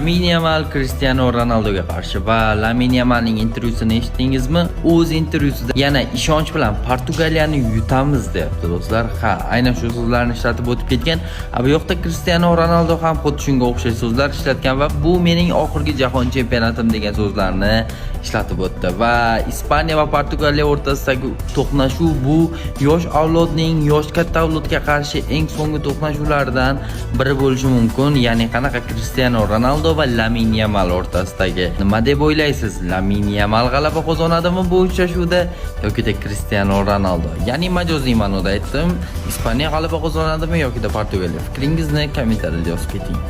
Lamine Yamal Cristiano Ronaldoga qarshi va Lamine Yamalning intervyusini eshitdingizmi? O'z intervyusida yana ishonch bilan Portugaliyani yutamiz deyapti do'stlar. Ha, aynan shu so'zlarni ishlatib o'tib ketgan. Bu yoqda Cristiano Ronaldo ham xuddi shunga o'xshash so'zlar ishlatgan va bu mening oxirgi jahon chempionatim degan so'zlarni ishlatib o'tdi va Ispaniya va Portugaliya o'rtasidagi to'qnashuv bu yosh avlodning yosh katta avlodga qarshi eng so'nggi to'qnashuvlardan biri bo'lishi mumkin. Ya'ni qanaqa Cristiano Ronaldo va Lamine Yamal o'rtasidagi. Nima deb o'ylaysiz? Lamine Yamal g'alaba qozonadimi bu uchrashuvda yoki Cristiano Ronaldo? Ya'ni majoziy ma'noda aytdim. Ispaniya g'alaba qozonadimi yoki Portugaliya? Fikringizni kommentariyada yozib keting.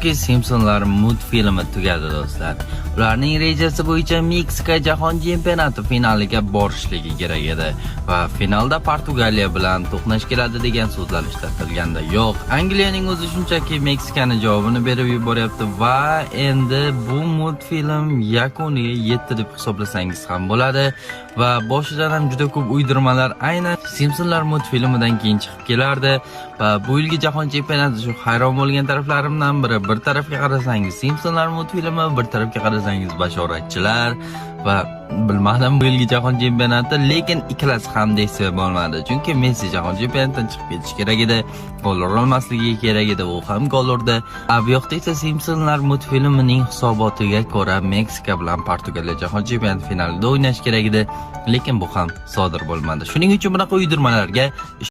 Simpsonlar multfilmi tugadi do'stlar. Ularning rejasi bo'yicha Meksika jahon chempionati finaliga borishligi kerak edi va finalda Portugaliya bilan to'qnash keladi degan so'zlar ishlatilganda yo'q. Angliyaning o'zi shunchaki Meksikani javobini berib yuboryapti va endi bu multfilm yakuniga yetdi deb hisoblasangiz ham bo'ladi va boshidan ham juda ko'p uydirmalar aynan Simpsonlar multfilmidan keyin chiqib kelardi va bu yilgi jahon chempionati shu hayron bo'lgan taraflarimdan biri. Bir tarafga qarasangiz Simpsonlar multfilmi, bir tarafga qarasangiz bashoratchilar va bilmadim bu yilgi jahon chempionati, lekin ikkalasi ham desa bo'lmadi. Chunki Messi jahon chempionatidan chiqib ketish kerak edi, gol olmasligi kerak edi, u ham gol urdi. Bu yoqda esa Simpsonlar multfilmining hisobotiga ko'ra Meksika bilan Portugaliya jahon chempionati finalida o'ynash kerak edi, lekin bu ham sodir bo'lmadi. Shuning uchun bunaqa uydirmalarga